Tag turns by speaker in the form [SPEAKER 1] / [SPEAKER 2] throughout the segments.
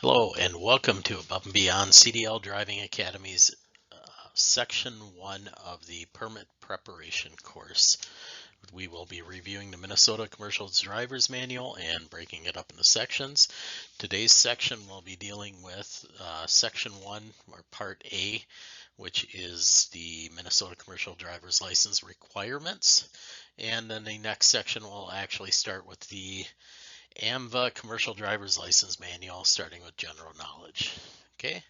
[SPEAKER 1] Hello and welcome to Above and Beyond CDL Driving Academy's Section 1 of the Permit Preparation course. We will be reviewing the Minnesota Commercial Driver's Manual and breaking it up into sections. Today's section will be dealing with Section 1 or Part A, which is the Minnesota Commercial Driver's License requirements. And then the next section will actually start with the AMVA Commercial Driver's License Manual, starting with general knowledge. Okay.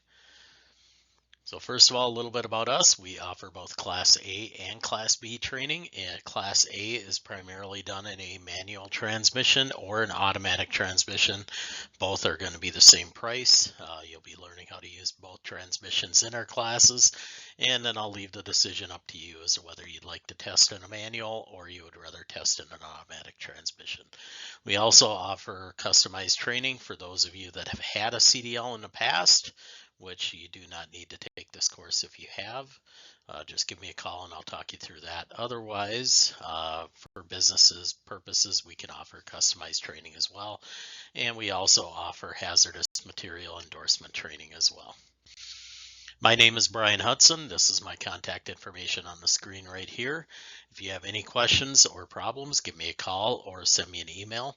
[SPEAKER 1] So first of all, a little bit about us. We offer both Class A and Class B training. And Class A is primarily done in a manual transmission or an automatic transmission. Both are going to be the same price. You'll be learning how to use both transmissions in our classes. And then I'll leave the decision up to you as to whether you'd like to test in a manual or you would rather test in an automatic transmission. We also offer customized training for those of you that have had a CDL in the past, which you do not need to take this course if you have. Just give me a call and I'll talk you through that. Otherwise, for businesses purposes, we can offer customized training as well. And we also offer hazardous material endorsement training as well. My name is Brian Hudson. This is my contact information on the screen right here. If you have any questions or problems, give me a call or send me an email.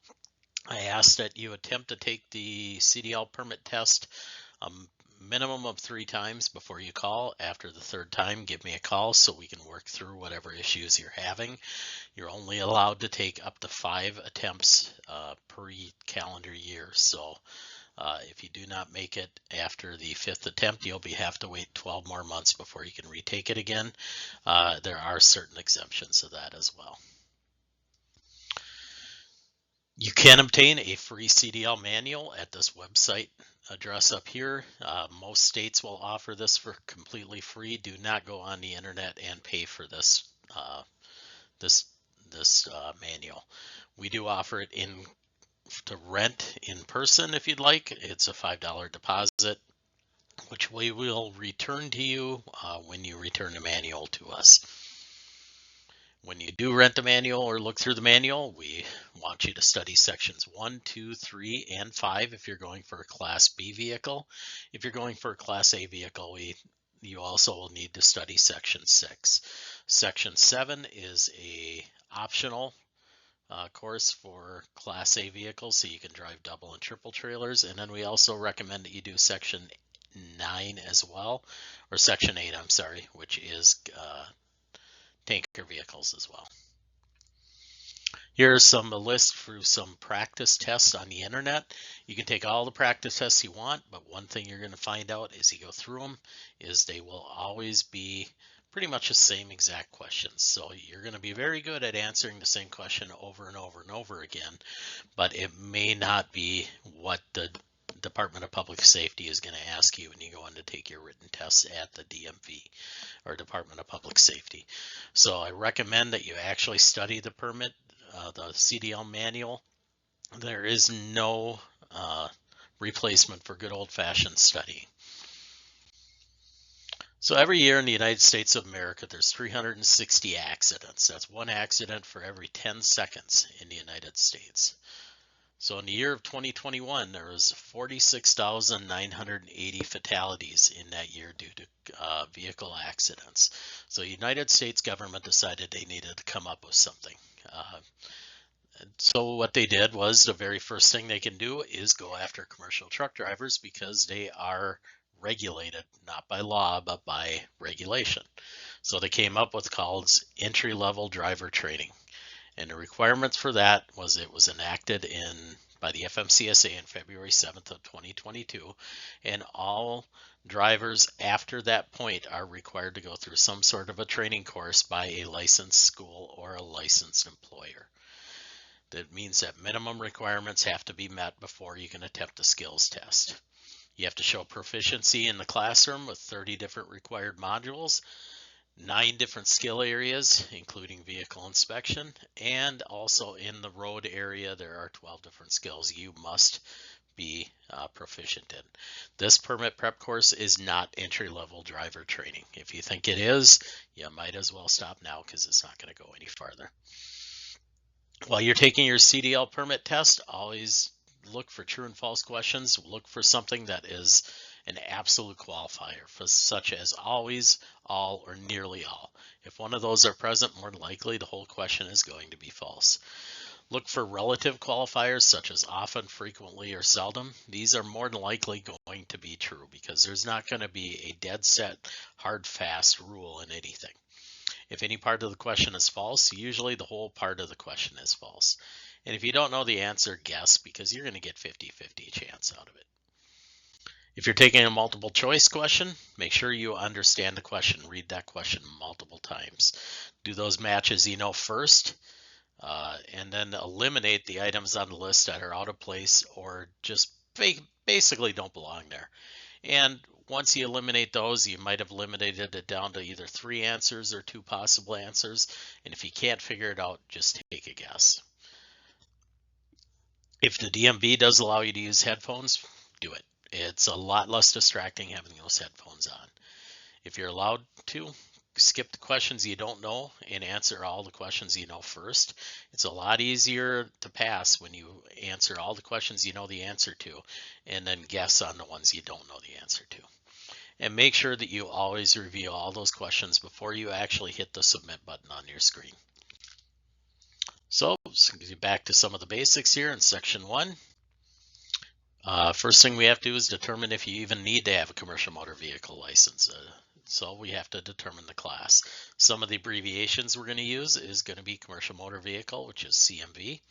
[SPEAKER 1] I ask that you attempt to take the CDL permit test minimum of 3 times before you call. After the 3rd time, give me a call so we can work through whatever issues you're having. You're only allowed to take up to 5 attempts per calendar year. So if you do not make it after the 5th attempt, you'll have to wait 12 more months before you can retake it again. There are certain exemptions to that as well. You can obtain a free CDL manual at this website address up here. Most states will offer this for completely free. Do not go on the internet and pay for this manual. We do offer it to rent in person if you'd like. It's a $5 deposit, which we will return to you when you return the manual to us. When you do rent the manual or look through the manual, we want you to study sections 1, 2, 3, and 5 if you're going for a Class B vehicle. If you're going for a Class A vehicle, you also will need to study section 6. Section 7 is a optional course for Class A vehicles, so you can drive double and triple trailers. And then we also recommend that you do section 9 as well, or section 8, I'm sorry, which is tanker vehicles as well. Here's a list for some practice tests on the internet. You can take all the practice tests you want, but one thing you're going to find out as you go through them is they will always be pretty much the same exact questions. So you're going to be very good at answering the same question over and over and over again, but it may not be what the Department of Public Safety is going to ask you when you go in to take your written tests at the DMV or Department of Public Safety. So I recommend that you actually study the permit, the CDL manual. There is no replacement for good old-fashioned studying. So every year in the United States of America, there's 360 accidents. That's 1 accident for every 10 seconds in the United States. So in the year of 2021, there was 46,980 fatalities in that year due to vehicle accidents. So the United States government decided they needed to come up with something. So what they did was the very first thing they can do is go after commercial truck drivers because they are regulated, not by law, but by regulation. So they came up with called entry-level driver training. And the requirements for that was it was enacted by the FMCSA in February 7th of 2022. And all drivers after that point are required to go through some sort of a training course by a licensed school or a licensed employer. That means that minimum requirements have to be met before you can attempt the skills test. You have to show proficiency in the classroom with 30 different required modules, 9 different skill areas, including vehicle inspection, and also in the road area, there are 12 different skills you must be proficient in. This permit prep course is not entry-level driver training. If you think it is, you might as well stop now because it's not going to go any farther. While you're taking your CDL permit test, always look for true and false questions, look for something that is an absolute qualifier, for such as always, all, or nearly all. If one of those are present, more than likely the whole question is going to be false. Look for relative qualifiers such as often, frequently, or seldom. These are more than likely going to be true because there's not going to be a dead set, hard, fast rule in anything. If any part of the question is false, usually the whole part of the question is false. And if you don't know the answer, guess, because you're going to get 50-50 chance out of it. If you're taking a multiple choice question, make sure you understand the question. Read that question multiple times. Do those matches you know first, and then eliminate the items on the list that are out of place or just basically don't belong there. And once you eliminate those, you might have eliminated it down to either 3 answers or 2 possible answers. And if you can't figure it out, just take a guess. If the DMV does allow you to use headphones, do it. It's a lot less distracting having those headphones on. If you're allowed to, skip the questions you don't know and answer all the questions you know first. It's a lot easier to pass when you answer all the questions you know the answer to and then guess on the ones you don't know the answer to. And make sure that you always review all those questions before you actually hit the submit button on your screen. So back to some of the basics here in section 1. First thing we have to do is determine if you even need to have a commercial motor vehicle license. So we have to determine the class. Some of the abbreviations we're going to use is going to be commercial motor vehicle, which is CMV.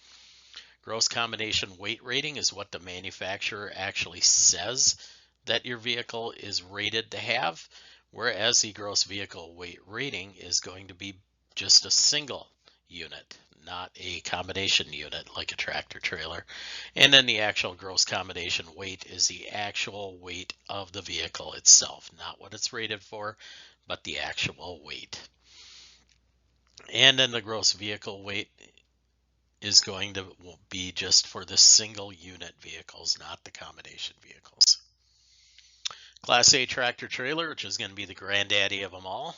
[SPEAKER 1] Gross combination weight rating is what the manufacturer actually says that your vehicle is rated to have, whereas the gross vehicle weight rating is going to be just a single unit, not a combination unit like a tractor trailer. And then the actual gross combination weight is the actual weight of the vehicle itself, not what it's rated for, but the actual weight. And then the gross vehicle weight is going to be just for the single unit vehicles, not the combination vehicles. Class A tractor trailer, which is going to be the granddaddy of them all.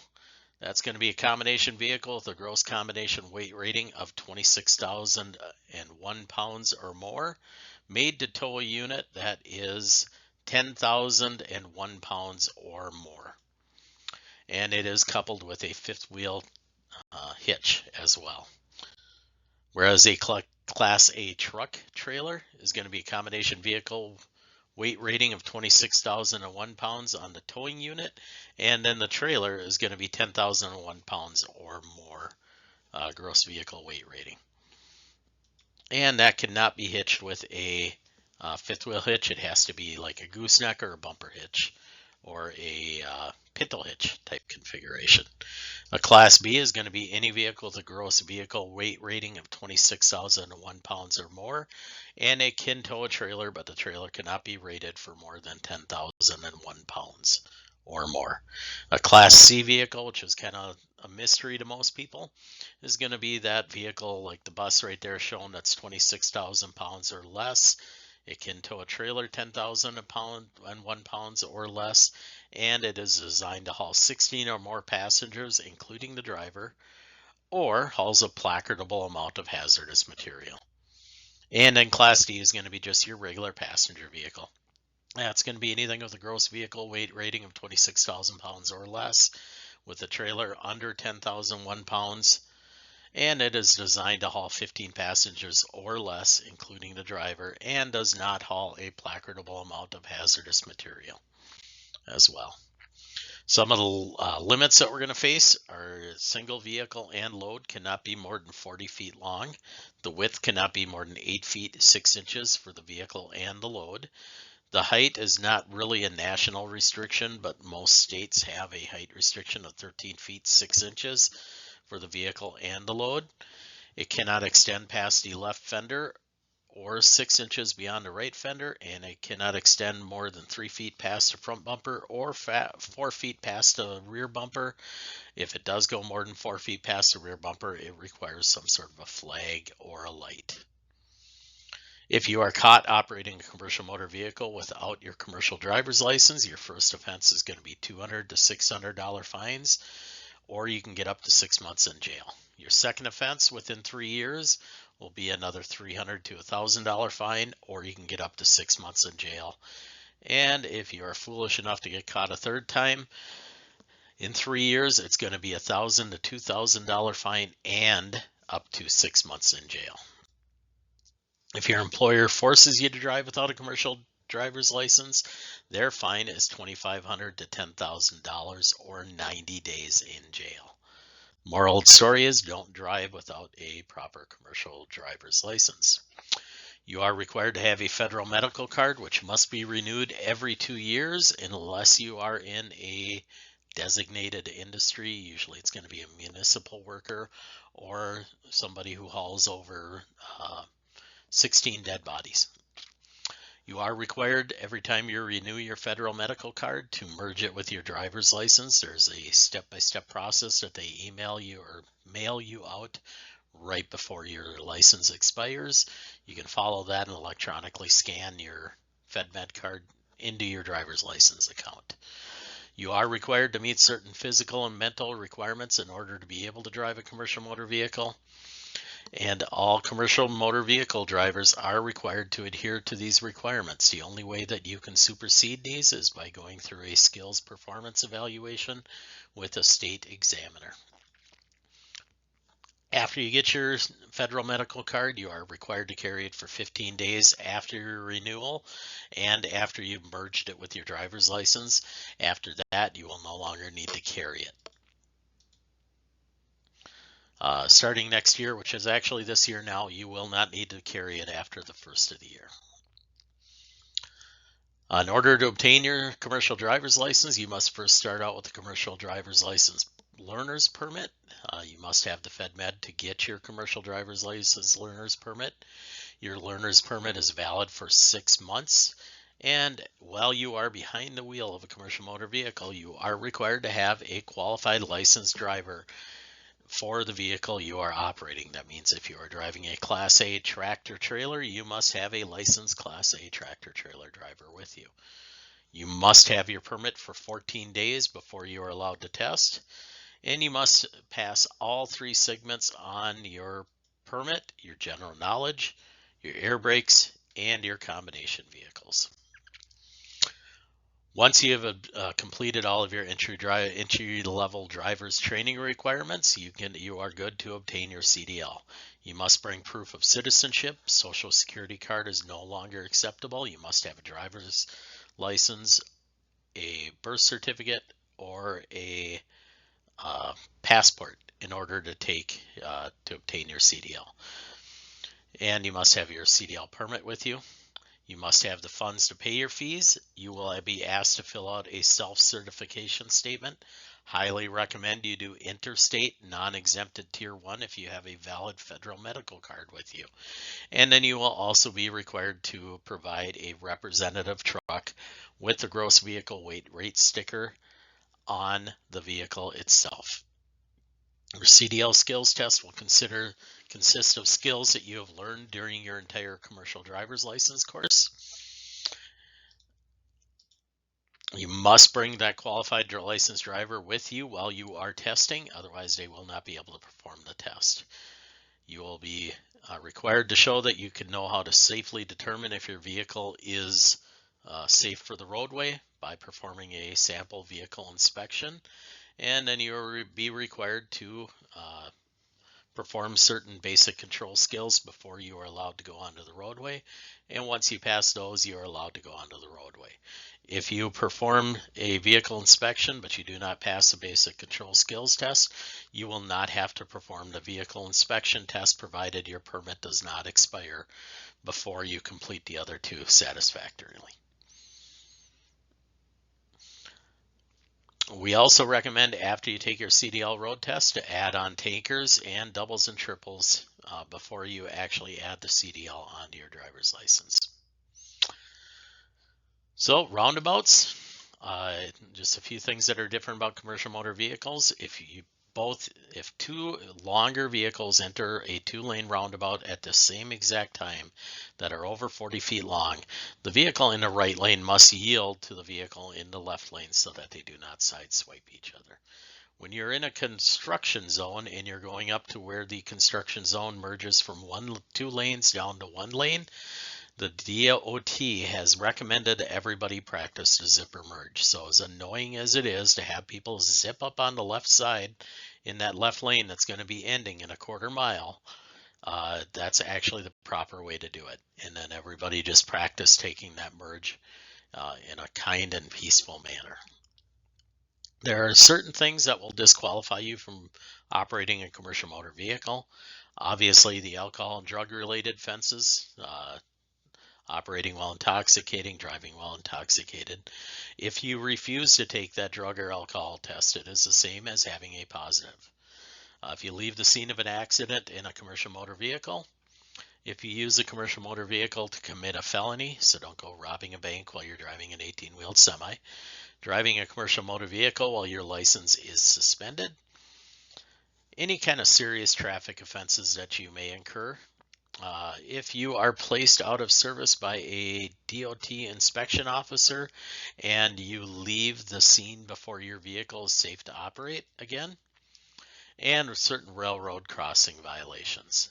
[SPEAKER 1] That's going to be a combination vehicle with a gross combination weight rating of 26,001 pounds or more, made to tow a unit that is 10,001 pounds or more. And it is coupled with a fifth wheel hitch as well. Whereas a Class A truck trailer is going to be a combination vehicle weight rating of 26,001 pounds on the towing unit, and then the trailer is going to be 10,001 pounds or more gross vehicle weight rating. And that cannot be hitched with a fifth wheel hitch. It has to be like a gooseneck or a bumper hitch or a pintle hitch type configuration. A Class B is going to be any vehicle with a gross vehicle weight rating of 26,001 pounds or more, and it can tow a trailer, but the trailer cannot be rated for more than 10,001 pounds or more. A Class C vehicle, which is kind of a mystery to most people, is going to be that vehicle like the bus right there shown that's 26,000 pounds or less. It can tow a trailer 10,001 pounds or less, and it is designed to haul 16 or more passengers, including the driver, or hauls a placardable amount of hazardous material. And then Class D is going to be just your regular passenger vehicle. That's going to be anything with a gross vehicle weight rating of 26,000 pounds or less, with a trailer under 10,001 pounds, and it is designed to haul 15 passengers or less, including the driver, and does not haul a placardable amount of hazardous material as well. Some of the limits that we're going to face are single vehicle and load cannot be more than 40 feet long. The width cannot be more than 8 feet 6 inches for the vehicle and the load. The height is not really a national restriction, but most states have a height restriction of 13 feet 6 inches for the vehicle and the load. It cannot extend past the left fender or 6 inches beyond the right fender, and it cannot extend more than 3 feet past the front bumper or 4 feet past the rear bumper. If it does go more than 4 feet past the rear bumper, it requires some sort of a flag or a light. If you are caught operating a commercial motor vehicle without your commercial driver's license, your first offense is going to be $200 to $600 fines, or you can get up to 6 months in jail. Your second offense within 3 years will be another $300 to $1,000 fine, or you can get up to 6 months in jail. And if you are foolish enough to get caught a third time, in 3 years, it's going to be $1,000 to $2,000 fine and up to 6 months in jail. If your employer forces you to drive without a commercial driver's license, their fine is $2,500 to $10,000 or 90 days in jail. Moral of the story is don't drive without a proper commercial driver's license. You are required to have a federal medical card, which must be renewed every 2 years unless you are in a designated industry. Usually it's going to be a municipal worker or somebody who hauls over 16 dead bodies. You are required every time you renew your federal medical card to merge it with your driver's license. There's a step-by-step process that they email you or mail you out right before your license expires. You can follow that and electronically scan your FedMed card into your driver's license account. You are required to meet certain physical and mental requirements in order to be able to drive a commercial motor vehicle. And all commercial motor vehicle drivers are required to adhere to these requirements. The only way that you can supersede these is by going through a skills performance evaluation with a state examiner. After you get your federal medical card, you are required to carry it for 15 days after your renewal and after you've merged it with your driver's license. After that, you will no longer need to carry it. Starting next year, which is actually this year now, you will not need to carry it after the first of the year. In order to obtain your commercial driver's license, you must first start out with the commercial driver's license learner's permit. You must have the FedMed to get your commercial driver's license learner's permit. Your learner's permit is valid for 6 months. And while you are behind the wheel of a commercial motor vehicle, you are required to have a qualified licensed driver for the vehicle you are operating. That means if you are driving a Class A tractor trailer, you must have a licensed Class A tractor trailer driver with you. You must have your permit for 14 days before you are allowed to test, and you must pass all 3 segments on your permit: your general knowledge, your air brakes, and your combination vehicles. Once you have completed all of your entry-level driver's training requirements, you are good to obtain your CDL. You must bring proof of citizenship. Social Security card is no longer acceptable. You must have a driver's license, a birth certificate, or a passport in order to obtain your CDL. And you must have your CDL permit with you. You must have the funds to pay your fees. You will be asked to fill out a self-certification statement. Highly recommend you do interstate non-exempted tier 1 if you have a valid federal medical card with you. And then you will also be required to provide a representative truck with the gross vehicle weight rate sticker on the vehicle itself. Your CDL skills test will consist of skills that you have learned during your entire commercial driver's license course. You must bring that qualified licensed driver with you while you are testing, otherwise they will not be able to perform the test. You will be required to show that you can know how to safely determine if your vehicle is safe for the roadway by performing a sample vehicle inspection. And then you will be required to perform certain basic control skills before you are allowed to go onto the roadway. And once you pass those, you are allowed to go onto the roadway. If you perform a vehicle inspection, but you do not pass the basic control skills test, you will not have to perform the vehicle inspection test, provided your permit does not expire before you complete the other 2 satisfactorily. We also recommend, after you take your CDL road test, to add on tankers and doubles and triples before you actually add the CDL onto your driver's license. So roundabouts, just a few things that are different about commercial motor vehicles. If 2 longer vehicles enter a 2-lane roundabout at the same exact time that are over 40 feet long, the vehicle in the right lane must yield to the vehicle in the left lane so that they do not sideswipe each other. When you're in a construction zone and you're going up to where the construction zone merges from two lanes down to one lane, the DOT has recommended everybody practice the zipper merge. So as annoying as it is to have people zip up on the left side in that left lane that's going to be ending in a quarter mile, that's actually the proper way to do it. And then everybody just practice taking that merge in a kind and peaceful manner. There are certain things that will disqualify you from operating a commercial motor vehicle. Obviously, the alcohol and drug related offenses, operating while intoxicating, driving while intoxicated. If you refuse to take that drug or alcohol test, it is the same as having a positive. If you leave the scene of an accident in a commercial motor vehicle, if you use a commercial motor vehicle to commit a felony, so don't go robbing a bank while you're driving an 18-wheeled semi, driving a commercial motor vehicle while your license is suspended, any kind of serious traffic offenses that you may incur. If you are placed out of service by a DOT inspection officer and you leave the scene before your vehicle is safe to operate again, and certain railroad crossing violations.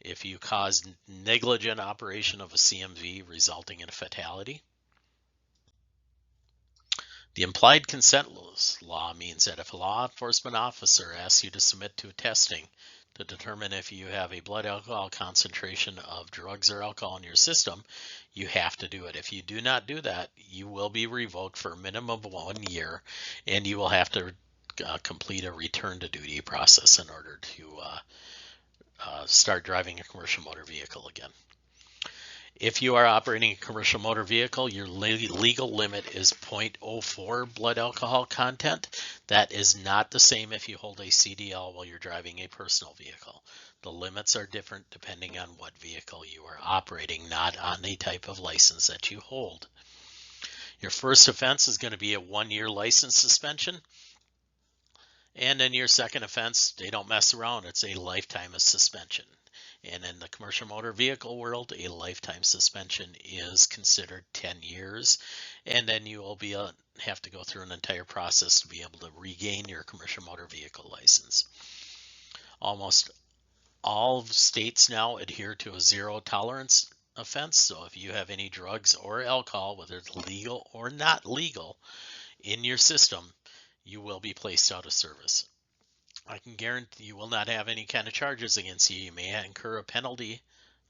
[SPEAKER 1] If you cause negligent operation of a CMV resulting in a fatality. The implied consent law means that if a law enforcement officer asks you to submit to testing to determine if you have a blood alcohol concentration of drugs or alcohol in your system, you have to do it. If you do not do that, you will be revoked for a minimum of 1 year, and you will have to complete a return to duty process in order to start driving a commercial motor vehicle again. If you are operating a commercial motor vehicle, your legal limit is 0.04 blood alcohol content. That is not the same if you hold a CDL while you're driving a personal vehicle. The limits are different depending on what vehicle you are operating, not on the type of license that you hold. Your first offense is going to be a 1-year license suspension. And then your second offense, they don't mess around. It's a lifetime of suspension. And in the commercial motor vehicle world, a lifetime suspension is considered 10 years. And then you will have to go through an entire process to be able to regain your commercial motor vehicle license. Almost all states now adhere to a zero tolerance offense. So if you have any drugs or alcohol, whether it's legal or not legal, in your system, you will be placed out of service. I can guarantee you will not have any kind of charges against you. You may incur a penalty,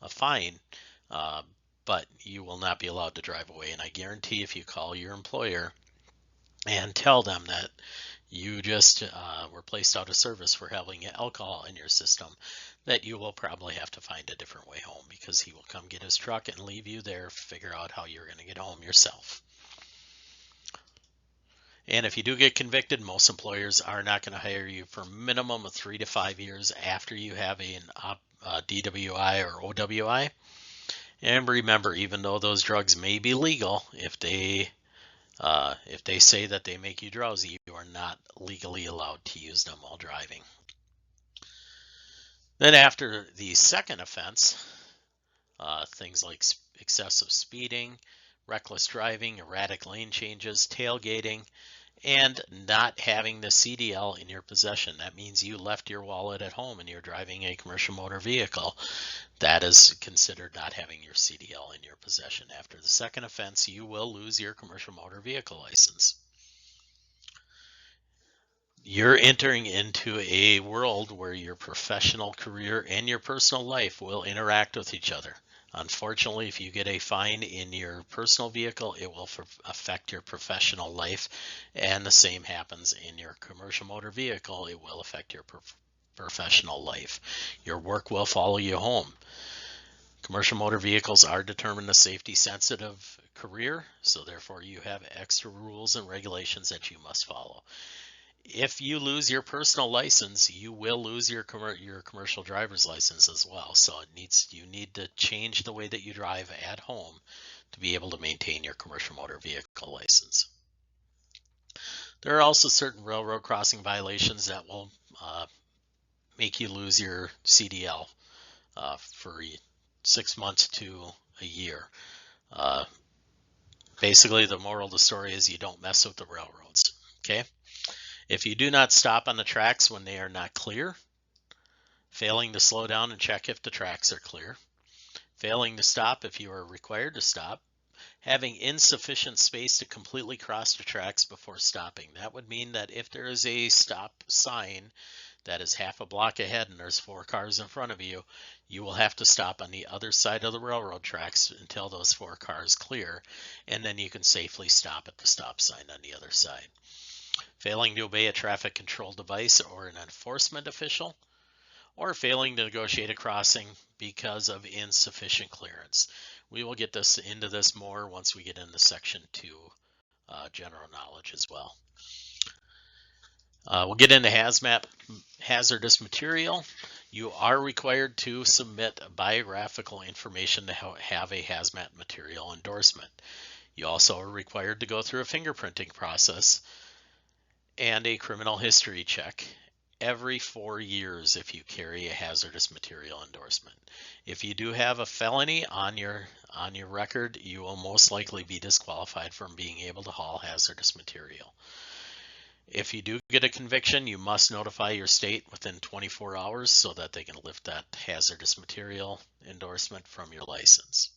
[SPEAKER 1] a fine, but you will not be allowed to drive away. And I guarantee if you call your employer and tell them that you just were placed out of service for having alcohol in your system, that you will probably have to find a different way home, because he will come get his truck and leave you there, figure out how you're going to get home yourself. And if you do get convicted, most employers are not going to hire you for a minimum of 3 to 5 years after you have a DWI or OWI. And remember, even though those drugs may be legal, if they say that they make you drowsy, you are not legally allowed to use them while driving. Then after the second offense, things like excessive speeding, reckless driving, erratic lane changes, tailgating, and not having the CDL in your possession. That means you left your wallet at home and you're driving a commercial motor vehicle. That is considered not having your CDL in your possession. After the second offense, you will lose your commercial motor vehicle license. You're entering into a world where your professional career and your personal life will interact with each other. Unfortunately, if you get a fine in your personal vehicle, it will affect your professional life, and the same happens in your commercial motor vehicle. It will affect your professional life. Your work will follow you home. Commercial motor vehicles are determined a safety-sensitive career, so therefore you have extra rules and regulations that you must follow. If you lose your personal license, you will lose your commercial driver's license as well. So you need to change the way that you drive at home to be able to maintain your commercial motor vehicle license. There are also certain railroad crossing violations that will make you lose your CDL for 6 months to a year. Basically, the moral of the story is you don't mess with the railroads. Okay. If you do not stop on the tracks when they are not clear, failing to slow down and check if the tracks are clear, failing to stop if you are required to stop, having insufficient space to completely cross the tracks before stopping. That would mean that if there is a stop sign that is half a block ahead and there's 4 cars in front of you, you will have to stop on the other side of the railroad tracks until those 4 cars clear, and then you can safely stop at the stop sign on the other side. Failing to obey a traffic control device or an enforcement official, or failing to negotiate a crossing because of insufficient clearance. We will get into this more once we get into section 2, general knowledge as well. We'll get into hazardous material. You are required to submit biographical information to have a hazmat material endorsement. You also are required to go through a fingerprinting process and a criminal history check every 4 years if you carry a hazardous material endorsement. If you do have a felony on your record, you will most likely be disqualified from being able to haul hazardous material. If you do get a conviction, you must notify your state within 24 hours so that they can lift that hazardous material endorsement from your license.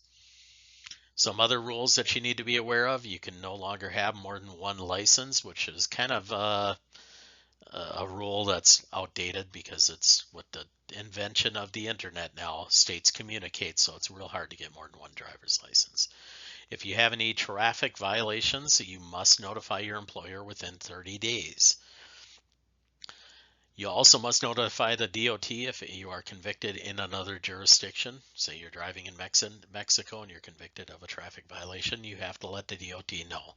[SPEAKER 1] Some other rules that you need to be aware of: you can no longer have more than 1 license, which is kind of a rule that's outdated because it's with the invention of the internet now, states communicate, so it's real hard to get more than 1 driver's license. If you have any traffic violations, you must notify your employer within 30 days. You also must notify the DOT if you are convicted in another jurisdiction. Say you're driving in Mexico and you're convicted of a traffic violation, you have to let the DOT know.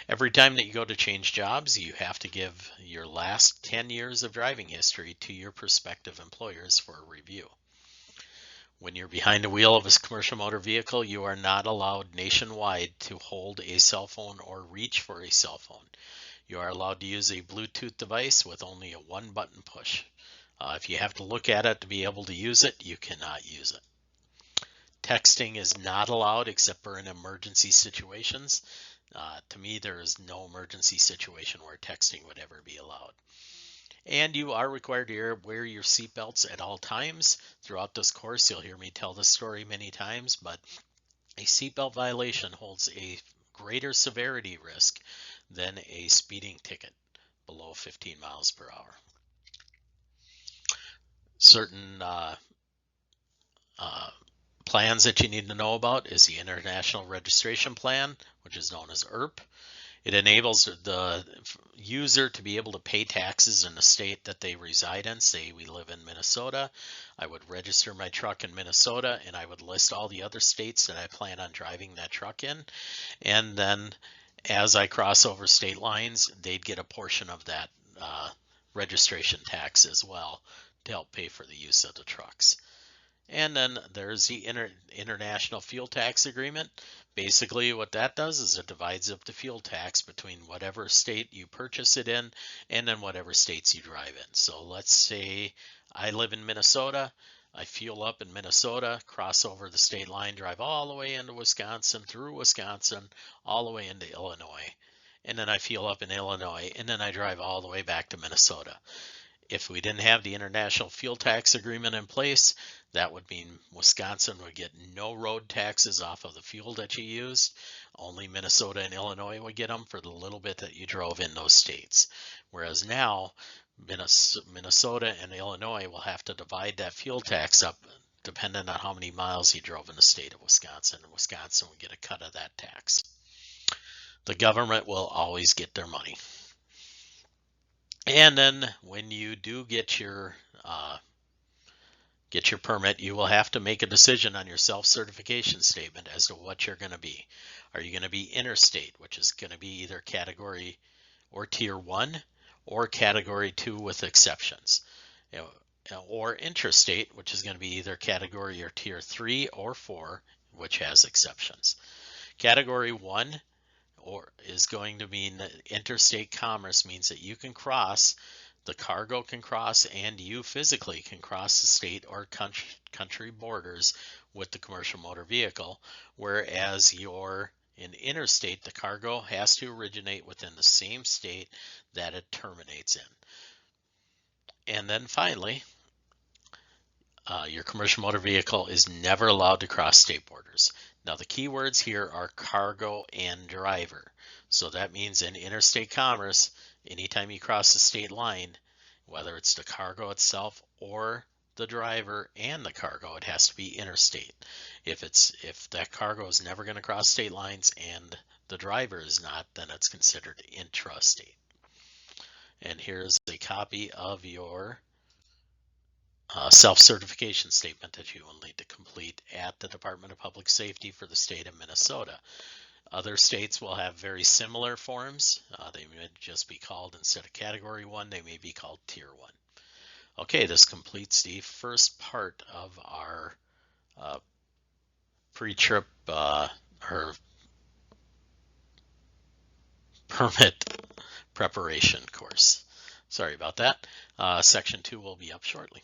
[SPEAKER 1] Every time that you go to change jobs, you have to give your last 10 years of driving history to your prospective employers for a review. When you're behind the wheel of a commercial motor vehicle, you are not allowed nationwide to hold a cell phone or reach for a cell phone. You are allowed to use a Bluetooth device with only a 1-button push. If you have to look at it to be able to use it, you cannot use it. Texting is not allowed except for in emergency situations. To me, there is no emergency situation where texting would ever be allowed. And you are required to wear your seatbelts at all times. Throughout this course, you'll hear me tell this story many times, but a seatbelt violation holds a greater severity risk than a speeding ticket below 15 miles per hour. Certain plans that you need to know about is the International Registration Plan, which is known as IRP. It enables the user to be able to pay taxes in the state that they reside in. Say we live in Minnesota, I would register my truck in Minnesota and I would list all the other states that I plan on driving that truck in. And then as I cross over state lines, they'd get a portion of that registration tax as well to help pay for the use of the trucks. And then there's the International Fuel Tax Agreement. Basically what that does is it divides up the fuel tax between whatever state you purchase it in and then whatever states you drive in. So let's say I live in Minnesota, I fuel up in Minnesota, cross over the state line, drive all the way into Wisconsin, through Wisconsin, all the way into Illinois. And then I fuel up in Illinois, and then I drive all the way back to Minnesota. If we didn't have the International Fuel Tax Agreement in place, that would mean Wisconsin would get no road taxes off of the fuel that you used. Only Minnesota and Illinois would get them for the little bit that you drove in those states. Whereas now, Minnesota and Illinois will have to divide that fuel tax up depending on how many miles you drove in the state of Wisconsin. And Wisconsin will get a cut of that tax. The government will always get their money. And then when you do get your permit, you will have to make a decision on your self-certification statement as to what you're going to be. Are you going to be interstate, which is going to be either category or tier 1 or category 2 with exceptions, or intrastate, which is going to be either category or tier 3 or 4, which has exceptions. Category 1 is going to mean that interstate commerce means that you can cross, the cargo can cross, and you physically can cross the state or country borders with the commercial motor vehicle, whereas your In interstate, the cargo has to originate within the same state that it terminates in. And then finally, your commercial motor vehicle is never allowed to cross state borders. Now the key words here are cargo and driver. So that means in interstate commerce, anytime you cross the state line, whether it's the cargo itself or the driver and the cargo, it has to be interstate. If that cargo is never going to cross state lines and the driver is not, then it's considered intrastate. And here's a copy of your self-certification statement that you will need to complete at the Department of Public Safety for the state of Minnesota. Other states will have very similar forms. They may just be called, instead of Category 1, they may be called Tier 1. Okay, this completes the first part of our pre-trip or permit preparation course. Sorry about that. Section 2 will be up shortly.